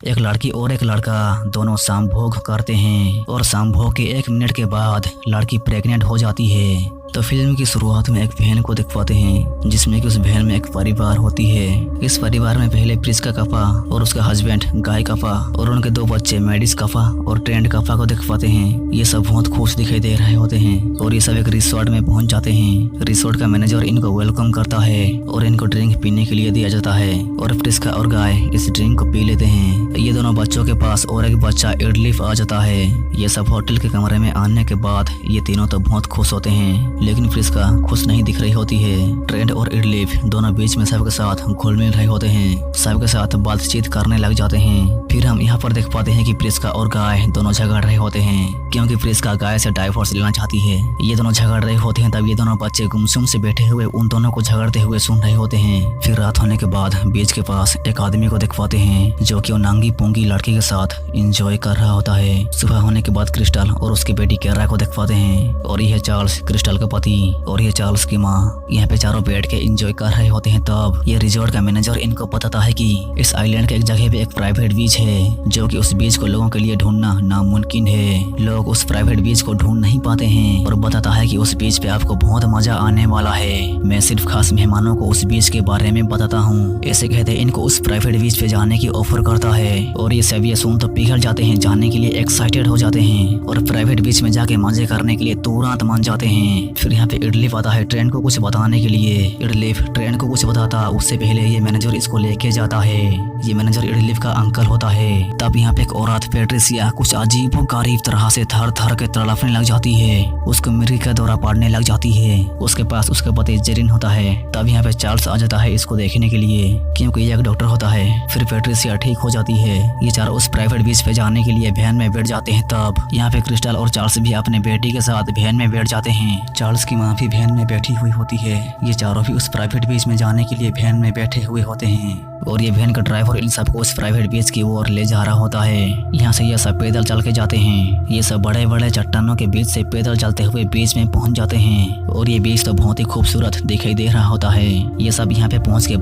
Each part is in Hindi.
एक लड़की और एक लड़का दोनों समभोग करते हैं और समभोग के 1 मिनट के बाद लड़की प्रेग्नेंट हो जाती है। तो फिल्म की शुरुआत में एक बहन को दिखवाते हैं जिसमें कि उस बहन में एक परिवार होती है। इस परिवार में पहले प्रिस्का कप्पा और उसका हस्बैंड गाय कप्पा और उनके 2 बच्चे मैडिस कप्पा और ट्रेंड कप्पा को दिखवाते हैं। ये सब बहुत खुश दिखाई दे रहे होते हैं और ये सब एक रिसोर्ट में पहुंच जाते हैं। रिसोर्ट का मैनेजर इनको वेलकम करता है और इनको ड्रिंक पीने के लिए दिया जाता है और प्रिस्का और गाय इस ड्रिंक को पी लेते हैं। ये दोनों बच्चों के पास और एक बच्चा इडलिफ आ जाता है। ये सब होटल के कमरे में आने के बाद ये तीनों तो बहुत खुश होते हैं, लेकिन प्रिस्का खुश नहीं दिख रही होती है। ट्रेंड और इडलिफ दोनों बीच में सबके साथ घुल मिल रहे होते हैं, सबके साथ बातचीत करने लग जाते हैं। फिर हम यहाँ पर देख पाते हैं कि प्रिस्का और गाय दोनों झगड़ रहे होते हैं क्योंकि प्रिस्का गाय से डाइवोर्स लेना चाहती है। ये दोनों झगड़ रहे होते हैं, तब ये दोनों बच्चे गुमसुम से बैठे हुए उन दोनों को झगड़ते हुए सुन रहे होते हैं। फिर रात होने के बाद बीच के पास एक आदमी को दिखवाते हैं जो कि वो नांगी पूंगी लड़की के साथ एंजॉय कर रहा होता है। सुबह होने के बाद क्रिस्टल और उसकी बेटी कैरा को दिखवाते हैं और यह चार्ल्स क्रिस्टल का पति और ये चार्ल्स की माँ यहाँ पे चारों बैठ के एंजॉय कर रहे होते हैं। तब ये रिजॉर्ट का मैनेजर इनको बताता है कि इस आइलैंड के एक जगह पे एक प्राइवेट बीच है जो कि उस बीच को लोगों के लिए ढूंढना नामुमकिन है। लोग उस प्राइवेट बीच को ढूंढ नहीं पाते हैं और बताता है कि उस बीच पे आपको बहुत मजा आने वाला है। मैं सिर्फ खास मेहमानों को उस बीच के बारे में बताता हूँ। ऐसे कहते इनको उस प्राइवेट बीच पे जाने की ऑफर करता है और ये सब ये सुन तो पिघल जाते हैं, जाने के लिए एक्साइटेड हो जाते हैं और प्राइवेट बीच में जाके मजे करने के लिए तुरंत मान जाते हैं। फिर यहाँ पे इडलिफ आता है ट्रेंड को कुछ बताने के लिए। इडलिफ ट्रेंड को कुछ बताता उससे पहले ये मैनेजर इसको लेके जाता है। ये मैनेजर इडलिफ का अंकल होता है। तब यहाँ पे एक औरत पैट्रिसिया कुछ अजीब और गरीब तरह से थर थर के तड़पने लग जाती है। उसको मिर्गी का दौरा पड़ने लग जाती है। उसके पास उसका पति जेरिन होता है। तब यहाँ पे चार्ल्स आ जाता है इसको देखने के लिए क्योंकि ये एक डॉक्टर होता है। फिर पैट्रिसिया ठीक हो जाती है। ये चारों उस प्राइवेट बीच पे जाने के लिए वैन में बैठ जाते हैं। तब यहाँ पे क्रिस्टल और चार्ल्स भी अपने बेटी के साथ वैन में बैठ जाते हैं। चार्ल्स की माँ भी वैन में बैठी हुई होती है। ये चारों भी उस प्राइवेट बीच में जाने के लिए वैन में बैठे हुए होते हैं और ये वैन का ड्राइवर इन सबको उस प्राइवेट बीच की ओर ले जा रहा होता है। यहाँ से ये सब पैदल चल के जाते हैं। ये सब बड़े बड़े चट्टानों के बीच से पैदल चलते हुए बीच में पहुंच जाते हैं और ये बीच तो बहुत ही खूबसूरत दिखाई दे रहा होता है। ये सब यहाँ पे पहुंच के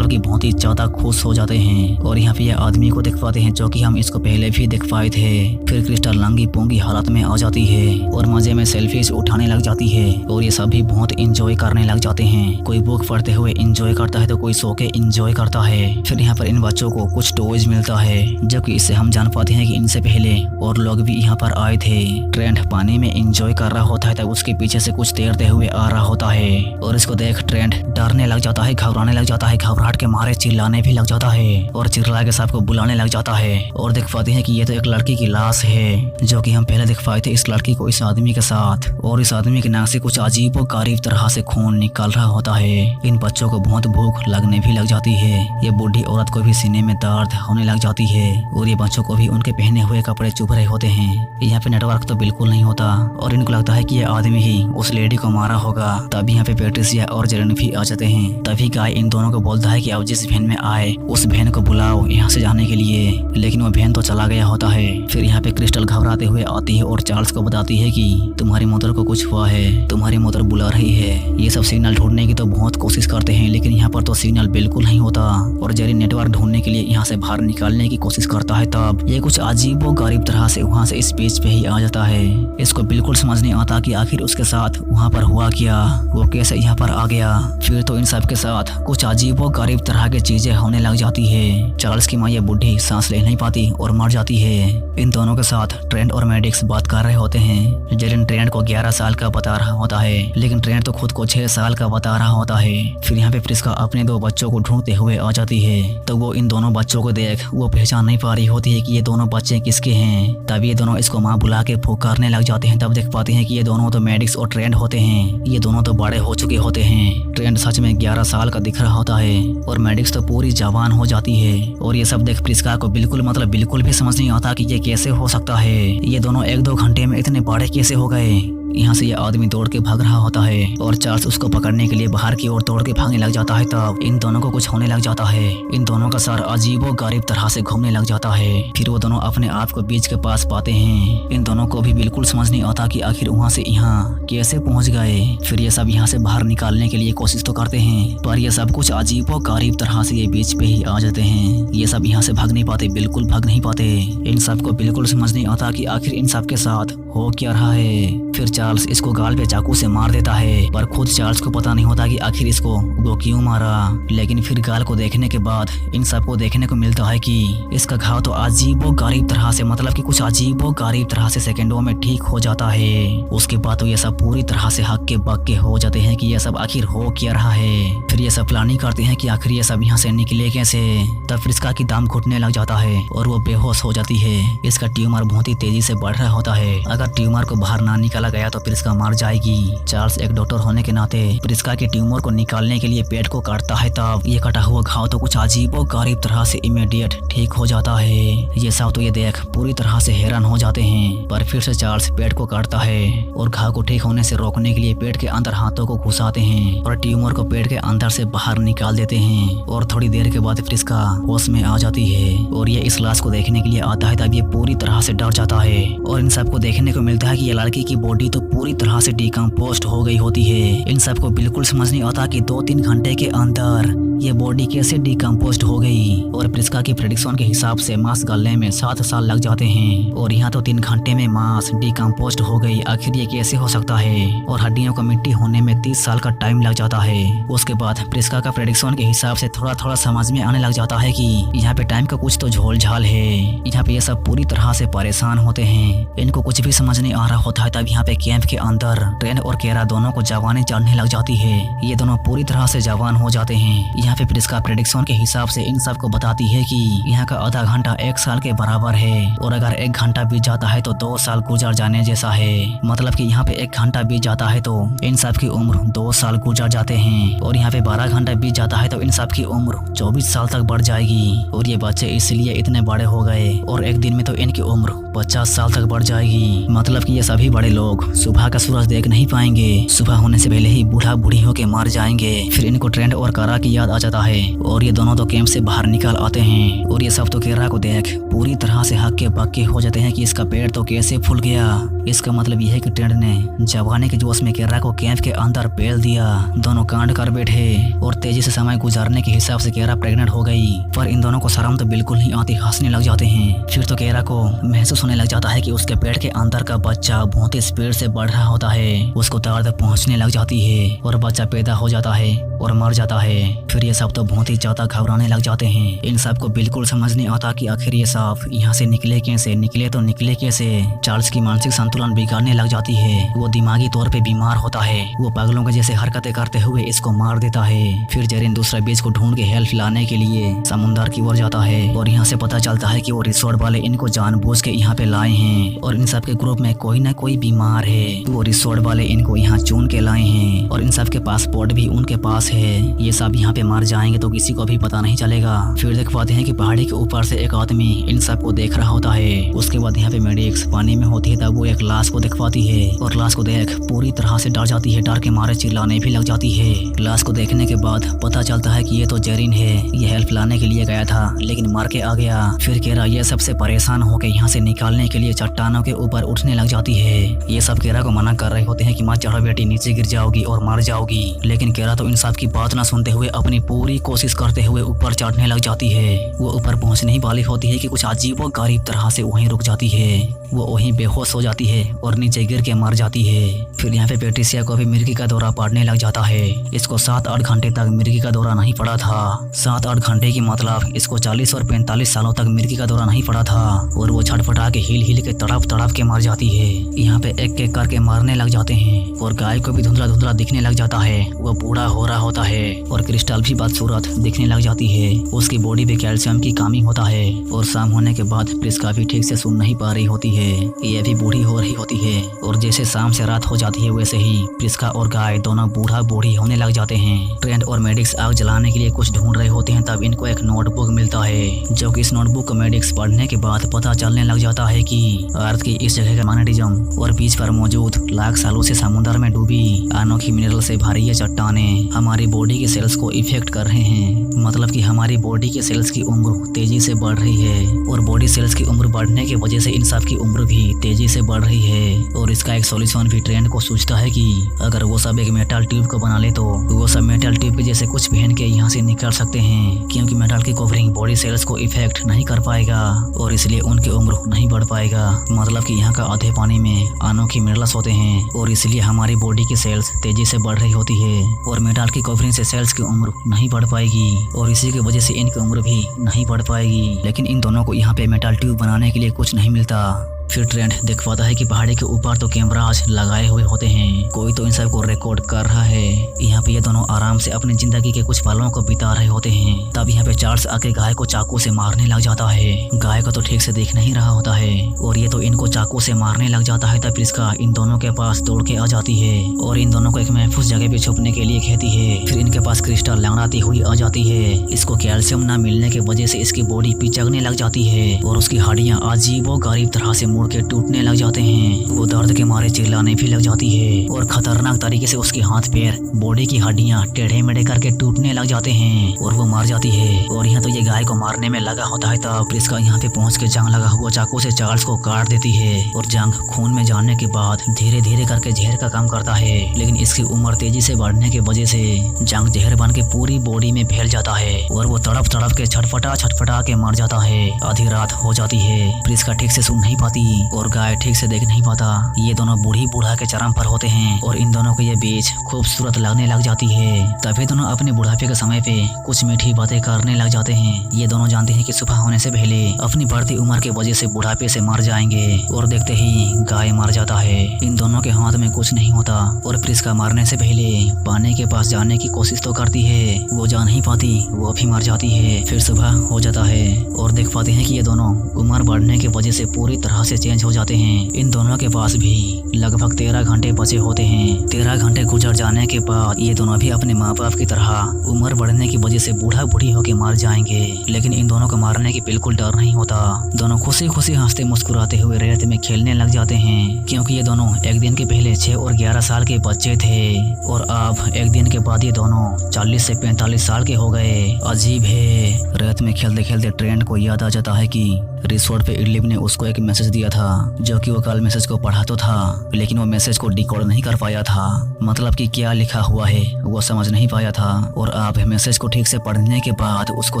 बहुत ही ज्यादा खुश हो जाते हैं और यहाँ पे ये आदमी को दिखवाते हैं जो कि हम इसको पहले भी दिखवाए थे। फिर क्रिस्टल नंगी पोंगी हालत में आ जाती है और मजे में सेल्फीज उठाने लग जाती है और ये सब भी बहुत इंजॉय करने लग जाते हैं। कोई बुक पढ़ते हुए इंजॉय करता है तो कोई सो के इंजॉय करता है। फिर यहाँ पर इन बच्चों को कुछ टॉयज मिलता है जो कि इससे हम जान पाते हैं कि इनसे पहले और लोग भी यहाँ पर आए थे। ट्रेंड पानी में एंजॉय कर रहा होता है तब उसके पीछे से कुछ तैरते हुए आ रहा होता है और इसको देख ट्रेंड डरने लग जाता है, घबराने लग जाता है, घबराहट के मारे चिल्लाने भी लग जाता है और चिल्ला के सबको बुलाने लग जाता है और दिख पाते हैं कि ये तो एक लड़की की लाश है जो कि हम पहले दिख पाए थे इस लड़की को इस आदमी के साथ और इस आदमी के नाक से कुछ अजीब और गरीब तरह से खून निकल रहा होता है। इन बच्चों को बहुत भूख लगने भी लग जाती है। ये बूढ़ी औरत को भी सीने में दर्द होने लग जाती है और ये बच्चों को भी उनके पहने हुए कपड़े चुभ रहे होते हैं। यहाँ पे नेटवर्क तो बिल्कुल नहीं होता और इनको लगता है कि ये आदमी ही उस लेडी को मारा होगा। तभी यहाँ पे पैट्रिसिया और जेरेन भी आ जाते हैं। तभी गाय इन दोनों को बोलता है कि अब जिस वैन में आए उस वैन को बुलाओ यहाँ से जाने के लिए, लेकिन वो वैन तो चला गया होता है। फिर यहाँ पे क्रिस्टल घबराते हुए आती है और चार्ल्स को बताती है कि तुम्हारी मदर को कुछ हुआ है, तुम्हारी मदर बुला रही है। ये सब सिग्नल ढूंढने की तो बहुत कोशिश करते हैं लेकिन यहाँ पर तो सिग्नल बिल्कुल नहीं होता और जेरिन नेटवर्क ढूंढने के लिए यहाँ से बाहर निकालने की कोशिश करता है। तब ये कुछ अजीब और गरीब तरह से वहाँ से इस बीच पे ही आ जाता है। इसको बिल्कुल समझ नहीं आता कि आखिर उसके साथ वहाँ पर हुआ क्या, वो कैसे यहाँ पर आ गया। फिर तो इन सब के साथ कुछ अजीब और गरीब तरह की चीजें होने लग जाती है। चार्ल्स की माँ ये बुढ़ी सांस ले नहीं पाती और मर जाती है। इन दोनों के साथ ट्रेंड और मैडिक्स बात कर रहे होते हैं। जेरिन ट्रेंड को 11 साल का बता रहा होता है लेकिन ट्रेंड तो खुद को 6 साल का बता रहा होता है। फिर यहाँ पे प्रिस्का अपने 2 बच्चों को ढूंढते हुए आ जाती है तो वो इन दोनों बच्चों को देख वो पहचान नहीं पा रही होती है कि ये दोनों बच्चे किसके हैं। तब ये दोनों इसको माँ बुला के पुकारने लग जाते हैं। तब देख पाते हैं कि ये दोनों तो मैडिक्स और ट्रेंड होते हैं। ये दोनों तो बड़े हो चुके होते हैं। ट्रेंड सच में 11 साल का दिख रहा होता है और मैडिक्स तो पूरी जवान हो जाती है और ये सब देख प्रिस्का को बिल्कुल भी समझ नहीं आता कि ये कैसे हो सकता है। ये दोनों 1-2 घंटे में इतने बड़े कैसे हो गए। यहाँ से ये आदमी दौड़ के भाग रहा होता है और चार्ल्स उसको पकड़ने के लिए बाहर की ओर दौड़ के भागने लग जाता है। तब इन दोनों को कुछ होने लग जाता है। इन दोनों का सर अजीबो गरीब तरह से घूमने लग जाता है। फिर वो दोनों अपने आप को बीच के पास पाते हैं। इन दोनों को भी बिल्कुल समझ नहीं आता कि आखिर वहाँ से यहाँ कैसे पहुँच गए। फिर ये सब यहाँ से बाहर निकालने के लिए कोशिश तो करते हैं, पर ये सब कुछ अजीबो गरीब तरह से ये बीच पे ही आ जाते हैं। ये सब यहाँ से भाग नहीं पाते, बिल्कुल भाग नहीं पाते। इन सब को बिल्कुल समझ नहीं आता कि आखिर इन सब के साथ हो क्या रहा है। फिर चार्ल्स इसको गाल पे चाकू से मार देता है, पर खुद चार्ल्स को पता नहीं होता कि आखिर इसको वो क्यों मारा। लेकिन फिर गाल को देखने के बाद इन सबको देखने को मिलता है कि इसका घाव तो अजीबो गरीब तरह से, मतलब कि कुछ अजीबो गरीब तरह से सेकंडों में ठीक हो जाता है। उसके बाद तो ये सब पूरी तरह से हक्के बक्के हो जाते हैं कि ये सब आखिर हो क्या रहा है। फिर ये सब प्लानिंग करते हैं कि आखिर ये सब यहाँ से निकले कैसे। तब फ्रिस्का की दम घुटने लग जाता है और वो बेहोश हो जाती है। इसका ट्यूमर बहुत ही तेजी से बढ़ रहा होता है। अगर ट्यूमर को बाहर ना निकाला गया तो फ्रिस्का मर जाएगी। चार्ल्स एक डॉक्टर होने के नाते फ्रिस्का के ट्यूमर को निकालने के लिए पेट को काटता है। तब ये कटा हुआ घाव तो कुछ अजीबो गरीब तरह से इमीडिएट ठीक हो जाता है। ये सब तो ये देख पूरी तरह से हैरान हो जाते हैं। पर फिर से चार्ल्स पेट को काटता है और घाव को ठीक होने से रोकने के लिए पेट के अंदर हाथों को घुसाते हैं और ट्यूमर को पेट के अंदर से बाहर निकाल देते हैं। और थोड़ी देर के बाद फ्रिस्का होश में आ जाती है और ये इस लाश को देखने के लिए आता है। तब ये पूरी तरह से डर जाता है और इन सबको देखने को मिलता है कि ये लड़की की बॉडी तो पूरी तरह से डिकम्पोस्ट हो गई होती है। इन सबको बिल्कुल समझ नहीं आता कि 2-3 घंटे के अंदर ये बॉडी कैसे डिकम्पोस्ट हो गई। और फ्रिस्का की प्रेडिक्शन के हिसाब से मांस गलने में 7 साल लग जाते हैं और यहाँ तो 3 घंटे में मांस डिकम्पोस्ट हो गई। आखिर ये कैसे हो सकता है। और हड्डियों को मिट्टी होने में 30 साल का टाइम लग जाता है। उसके बाद फ्रिस्का का प्रेडिक्शन के हिसाब से थोड़ा थोड़ा समझ में आने लग जाता है कि यहाँ पे टाइम का कुछ तो झोल झाल है। यहाँ पे ये सब पूरी तरह से परेशान होते हैं। इनको कुछ भी समझ नहीं आ रहा होता है। तब यहाँ पे कैंप के अंदर ट्रेन और केरा दोनों को जवानी चढ़ने लग जाती है। ये दोनों पूरी तरह से जवान हो जाते हैं। यहाँ पे फ्रिस्का प्रेडिक्शन के हिसाब से इन सबको बताती है कि यहाँ का आधा घंटा 1 साल के बराबर है और अगर 1 घंटा बीत जाता है तो 2 साल गुजर जाने जैसा है। मतलब कि यहाँ पे 1 घंटा बीत जाता है तो इन सब की उम्र 2 साल गुजर जाते हैं और यहाँ पे 12 घंटा बीत जाता है तो इन सब की उम्र 24 साल तक बढ़ जाएगी। और ये बच्चे इसलिए इतने बड़े हो गए और एक दिन में तो इनकी उम्र 50 साल तक बढ़ जाएगी। मतलब कि ये सभी बड़े लोग सुबह का सूरज देख नहीं पाएंगे। सुबह होने से पहले ही बूढ़ा बूढ़ी होके मर जाएंगे। फिर इनको ट्रेंड और कारा की याद आ जाता है और ये दोनों तो कैंप से बाहर निकल आते हैं। और ये सब तो केरा को देख पूरी तरह से हक्के बक्के हो जाते हैं कि इसका पेट तो कैसे फूल गया। इसका मतलब यह है कि ट्रेंड ने जवानी के जोश में केरा को कैंप के अंदर पेल दिया। दोनों कांड कर बैठे और तेजी से समय गुजारने के हिसाब से केरा प्रेग्नेंट हो गई। पर इन दोनों को शर्म तो बिल्कुल नहीं आती, हंसने लग जाते हैं। फिर तो केरा को महसूस होने लग जाता है कि उसके पेट के अंदर का बच्चा बहुत ही स्पीड से बढ़ रहा होता है। उसको दर्द पहुंचने लग जाती है और बच्चा पैदा हो जाता है और मर जाता है। फिर ये सब तो बहुत ही ज्यादा घबराने लग जाते हैं। इन सब को बिल्कुल समझ नहीं आता कि आखिर ये सब यहाँ से निकले कैसे, निकले कैसे। चार्ल्स की मानसिक संतुलन बिगाड़ने लग जाती है। वो दिमागी तौर पे बीमार होता है। वो पागलों के जैसे हरकतें करते हुए इसको मार देता है। फिर जेरिन दूसरा बीच को ढूंढ के हेल्प लाने के लिए समुद्र की ओर जाता है और यहाँ से पता चलता है कि वो रिसोर्ट वाले इनको जानबूझ के यहाँ पे लाए हैं और इन सब के ग्रुप में कोई ना कोई बीमार है। वो रिसोर्ट वाले इनको यहाँ चुन के लाए हैं और इन सब के पासपोर्ट भी उनके पास है। ये सब यहाँ पे मर जाएंगे तो किसी को भी पता नहीं चलेगा। फिर देख पाते हैं कि पहाड़ी के ऊपर से एक आदमी इन सब को देख रहा होता है। उसके बाद यहाँ पे मेडिक्स पानी में होती है। तब वो एक लाश को देख पाती है और लाश को देख पूरी तरह से डर जाती है। डर के मारे चिल्लाने भी लग जाती है। लाश को देखने के बाद पता चलता है कि ये तो जेरिन है। ये हेल्प लाने के लिए गया था लेकिन मर के आ गया। फिर केरा ये सबसे परेशान होकर यहाँ से निकालने के लिए चट्टानों के ऊपर उठने लग जाती है। ये सब केरा को मना कर रहे होते हैं कि मत चढ़ो बेटी, नीचे गिर जाओगी और मर जाओगी। लेकिन केरा तो इन सब की बात ना सुनते हुए अपनी पूरी कोशिश करते हुए ऊपर चढ़ने लग जाती है। वो ऊपर पहुंचने ही वाली होती है कि कुछ अजीबो गरीब तरह से वहीं रुक जाती है। वो वहीं बेहोश हो जाती है और नीचे गिर के मर जाती है। फिर यहाँ पे पेट्रिसिया को भी मिर्गी का दौरा पड़ने लग जाता है। इसको 7-8 घंटे तक मिर्गी का दौरा नहीं पड़ा था। 7-8 घंटे की मतलब इसको 40 और 45 सालों तक मिर्गी का दौरा नहीं पड़ा था। और वो छटपटा के हिल के तड़प के मर जाती है। यहाँ पे एक एक करके मारने लग जाते हैं और गाय को भी धुंधला दिखने लग जाता है। वो बूढ़ा हो रहा होता है और क्रिस्टल भी बदसूरत दिखने लग जाती है। उसकी बॉडी में कैल्शियम की कमी होता है और शाम होने के बाद प्रिस्का भी ठीक से सुन नहीं पा रही होती है। ये भी बूढ़ी हो रही होती है और जैसे शाम से रात हो जाती है वैसे ही प्रिस्का और गाय दोनों बूढ़ा बूढ़ी होने लग जाते हैं। ट्रेंट और मेडिक्स आग जलाने के लिए कुछ ढूंढ रहे होते हैं, तब इनको एक नोटबुक मिलता है, जो कि इस नोटबुक को मेडिक्स पढ़ने के बाद पता चलने लग जाता है कि अर्थ की इस जगह का मैग्नेटिज्म और बीच पर मौजूद लाख सालों से समुद्र में डूबी अनोखी मिनरल से भरी ये चट्टानें हमारी बॉडी के सेल्स को इफेक्ट कर रहे हैं। मतलब कि हमारी बॉडी के सेल्स की उम्र तेजी से बढ़ रही है और बॉडी सेल्स की उम्र बढ़ने की वजह से इन सब की उम्र भी तेजी से बढ़ रही है। और इसका एक सॉल्यूशन भी ट्रेंट को सोचता है कि अगर वो सब एक मेटल ट्यूब को बना ले तो वो सब मेटल ट्यूब के जैसे कुछ पहन के यहाँ से निकल सकते हैं, क्योंकि मेटल की कवरिंग बॉडी सेल्स को इफेक्ट नहीं कर पाएगा और इसलिए उनकी उम्र नहीं बढ़ पाएगा। मतलब कि यहाँ का आधे पानी में अनोखी मिनरल्स होते हैं और इसलिए हमारी बॉडी की सेल्स तेजी से बढ़ रही होती है और मेटल की कवरिंग से सेल्स की उम्र नहीं बढ़ पाएगी और इसी की वजह से इनकी उम्र भी नहीं बढ़ पाएगी। लेकिन इन दोनों को यहाँ पे मेटल ट्यूब बनाने के लिए कुछ नहीं मिलता। फिर ट्रेंट देख पाता है कि पहाड़ी के ऊपर तो कैमराज लगाए हुए होते हैं, कोई तो इन सब को रिकॉर्ड कर रहा है। यहाँ पे ये दोनों आराम से अपनी जिंदगी के कुछ पलों को बिता रहे होते हैं। तब यहाँ पे चार्ल्स आके गाय को चाकू से मारने लग जाता है। गाय को तो ठीक से देख नहीं रहा होता है और ये तो इनको चाकू से मारने लग जाता है। तब प्रिस्का इन दोनों के पास दौड़ के आ जाती है और इन दोनों को एक महफूज जगह पे छुपने के लिए कहती है। फिर इनके पास क्रिस्टल लंगड़ाती हुई आ जाती है। इसको कैल्शियम न मिलने की वजह से इसकी बॉडी पिचकने लग जाती है और उसकी हड्डियां अजीबो गरीब तरह से मुड़ के टूटने लग जाते हैं। वो दर्द के मारे चिल्लाने भी लग जाती है और खतरनाक तरीके से उसके हाथ पैर बॉडी की हड्डियां टेढ़े मेढ़े करके टूटने लग जाते हैं और वो मर जाती है। और यहाँ तो ये गाय को मारने में लगा होता है। तब प्रिस्का यहाँ पे पहुँच के जंग लगा हुआ चाकू से चार्ल्स को काट देती है और जंग खून में जाने के बाद धीरे धीरे करके जहर का काम करता है। लेकिन इसकी उम्र तेजी से बढ़ने की वजह से जंग जहर बन के पूरी बॉडी में फैल जाता है और वो तड़प तड़प के छटपटा के मर जाता है। आधी रात हो जाती है। प्रिस्का ठीक से सुन नहीं पाती और गाय ठीक से देख नहीं पाता। ये दोनों बूढ़ी बूढ़ा के चरम पर होते हैं और इन दोनों के ये बीच खूबसूरत लगने लग जाती है। तभी दोनों अपने बुढ़ापे के समय पे कुछ मीठी बातें करने लग जाते हैं। ये दोनों जानते हैं कि सुबह होने से पहले अपनी बढ़ती उम्र की वजह से बुढ़ापे से मर जाएंगे और देखते ही गाय मर जाता है। इन दोनों के हाथ में कुछ नहीं होता और प्रिस्का मरने से पहले पानी के पास जाने की कोशिश तो करती है, वो जा नहीं पाती, वो भी मर जाती है। फिर सुबह हो जाता है और देख पाते हैं कि ये दोनों उम्र बढ़ने की वजह से पूरी तरह से चेंज हो जाते हैं। इन दोनों के पास भी लगभग 13 घंटे बचे होते हैं। 13 घंटे गुजर जाने के बाद ये दोनों भी अपने माँ बाप की तरह उम्र बढ़ने की वजह से बूढ़ा बूढ़ी होकर मर जाएंगे। लेकिन इन दोनों को मारने की बिल्कुल डर नहीं होता। दोनों खुशी खुशी हंसते मुस्कुराते हुए रेत में खेलने लग जाते हैं, क्योंकि ये दोनों एक दिन के पहले 6 और 11 साल के बच्चे थे और अब एक दिन के बाद ये दोनों 40 से 45 साल के हो गए। अजीब है। रेत में खेलते खेलते ट्रेंट को याद आ जाता है कि रिसोर्ट पे इडलिप ने उसको एक मैसेज दिया था, जो कि वो कल मैसेज को पढ़ा तो था लेकिन वो मैसेज को डिकोड नहीं कर पाया था। मतलब कि क्या लिखा हुआ है वो समझ नहीं पाया था और आप मैसेज को ठीक से पढ़ने के बाद उसको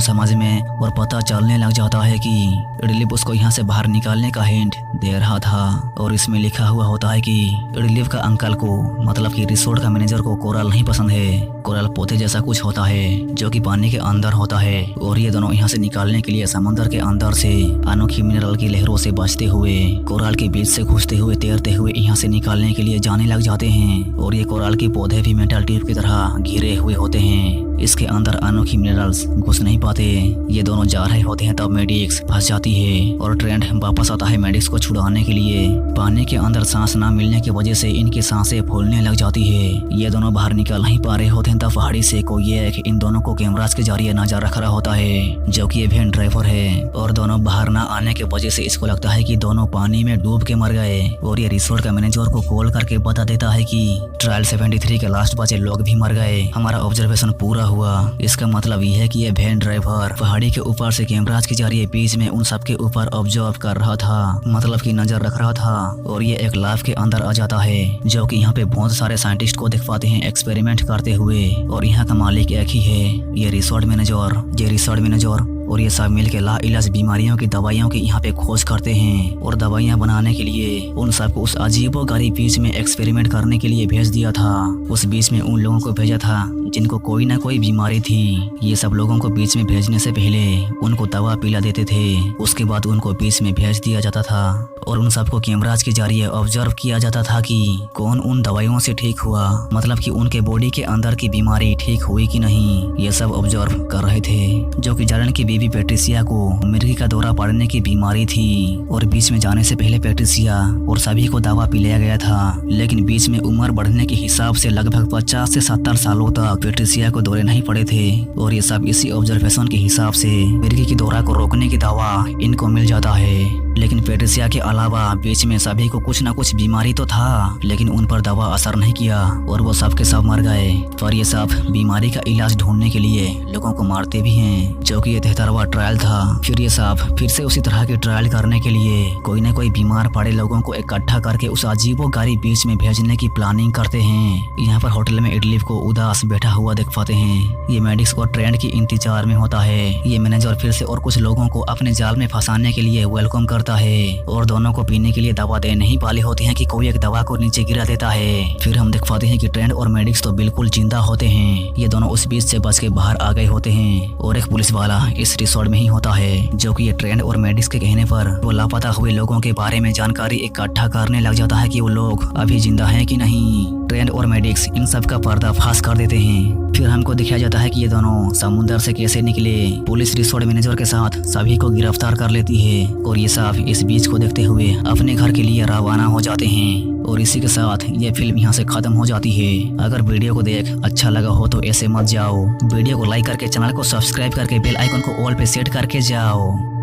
समझ में और पता चलने लग जाता है कि इडलिप उसको यहाँ से बाहर निकालने का हिंट दे रहा था। और इसमें लिखा हुआ होता है कि इडलिप का अंकल को, मतलब कि रिसोर्ट का मैनेजर को कोरल नहीं पसंद है। कोरल पोते जैसा कुछ होता है जो कि पानी के अंदर होता है और ये दोनों यहाँ से निकालने के लिए समुद्र के अंदर से अनोखी मिनरल की लहरों से बचते हुए कोरल के बीच से घुसते हुए तैरते हुए यहाँ से निकालने के लिए जाने लग जाते हैं। और ये कोरल के पौधे भी मेटल ट्यूब की तरह घिरे हुए होते हैं, इसके अंदर अनोखी मिनरल्स घुस नहीं पाते। ये दोनों जा रहे होते हैं तब मेडिक्स फंस जाती है और ट्रेंट वापस आता है मेडिक्स को छुड़ाने के लिए। पानी के अंदर सांस ना मिलने की वजह से इनकी सांसें फूलने लग जाती है। ये दोनों बाहर निकल नहीं पा रहे होते हैं तब पहाड़ी से कोई एक इन दोनों को कैमरास के जरिए नजर रख रहा होता है, जो कि ये वैन ड्राइवर है। और दोनों बाहर ना आने की वजह से इसको लगता है कि दोनों पानी में डूब के मर गए और ये रिसोर्ट का मैनेजर को कॉल करके बता देता है कि ट्रायल 73 के लास्ट बचे लोग भी मर गए, हमारा ऑब्जर्वेशन पूरा हुआ। इसका मतलब ये है कि ये वैन ड्राइवर पहाड़ी के ऊपर से कैमरास के जरिए बीच में उन सब के ऊपर ऑब्जर्व कर रहा था, मतलब कि नजर रख रहा था। और ये एक लैब के अंदर आ जाता है, जो कि यहाँ पे बहुत सारे साइंटिस्ट को दिख पाते हैं एक्सपेरिमेंट करते हुए। और यहाँ का मालिक एक ही है, ये रिसोर्ट मैनेजर। और ये सब मिल के लाइलाज बीमारियों की दवाइयों की यहाँ पे खोज करते हैं और दवाइयाँ बनाने के लिए उन सबको उस अजीबो गरीब बीच में एक्सपेरिमेंट करने के लिए भेज दिया था। उस बीच में उन लोगों को भेजा था जिनको कोई ना कोई बीमारी थी। ये सब लोगों को बीच में भेजने से पहले उनको दवा पिला देते थे, उसके बाद उनको बीच में भेज दिया जाता था और उन सबको कैमराज के जरिए ऑब्जर्व किया जाता था कि कौन उन दवाइयों से ठीक हुआ, मतलब कि उनके बॉडी के अंदर की बीमारी ठीक हुई कि नहीं। ये सब ऑब्जर्व कर रहे थे। जो कि जॉर्डन की बीवी पैट्रिसिया को मिर्गी का दौरा पड़ने की बीमारी थी और बीच में जाने से पहले पैट्रिसिया और सभी को दवा पिलाया गया था, लेकिन बीच में उम्र बढ़ने के हिसाब से लगभग 50 से 70 सालों तक पैट्रिसिया को दौरे नहीं पड़े थे और ये सब इसी ऑब्जर्वेशन के हिसाब से मिर्गी की दौरा को रोकने की दवा इनको मिल जाता है। लेकिन पैट्रिसिया के अलावा बीच में सभी को कुछ न कुछ बीमारी तो था, लेकिन उन पर दवा असर नहीं किया और वो सब के सब मर गए। पर ये सब बीमारी का इलाज ढूंढने के लिए लोगों को मारते भी हैं, जो कि ये 73वां ट्रायल था। फिर ये सब फिर से उसी तरह की ट्रायल करने के लिए कोई न कोई बीमार पड़े लोगों को इकट्ठा करके उस अजीबो गाड़ी बीच में भेजने की प्लानिंग करते हैं। यहाँ पर होटल में इडलिफ को उदास बैठा हुआ देख पाते हैं। ये मेडिक्स को ट्रेंड की इंतजार में होता है। ये मैनेजर फिर से और कुछ लोगों को अपने जाल में फंसाने के लिए वेलकम करता है और दोनों को पीने के लिए दवा दे नहीं पाले होते हैं कि कोई एक दवा को नीचे गिरा देता है। फिर हम देख पाते हैं कि ट्रेंड और मेडिक्स तो बिल्कुल जिंदा होते हैं। ये दोनों उस बीच से बच के बाहर आ गए होते हैं और एक पुलिस वाला इस रिसोर्ट में ही होता है, जो कि ये ट्रेंड और मेडिक्स के कहने पर वो लापता हुए लोगों के बारे में जानकारी इकट्ठा करने लग जाता है कि वो लोग अभी जिंदा हैं कि नहीं। ट्रेंड और मेडिक्स इन सब का पर्दाफाश कर देते हैं। फिर हमको दिखाया जाता है कि ये दोनों समुद्र से कैसे निकले। पुलिस रिसोर्ट मैनेजर के साथ सभी को गिरफ्तार कर लेती है और ये सब इस बीच को देखते हुए अपने घर के लिए रवाना हो जाते हैं। और इसी के साथ ये फिल्म यहाँ से खत्म हो जाती है। अगर वीडियो को देख अच्छा लगा हो तो ऐसे मत जाओ, वीडियो को लाइक करके चैनल को सब्सक्राइब करके बेल आइकन को ऑल पे सेट करके जाओ।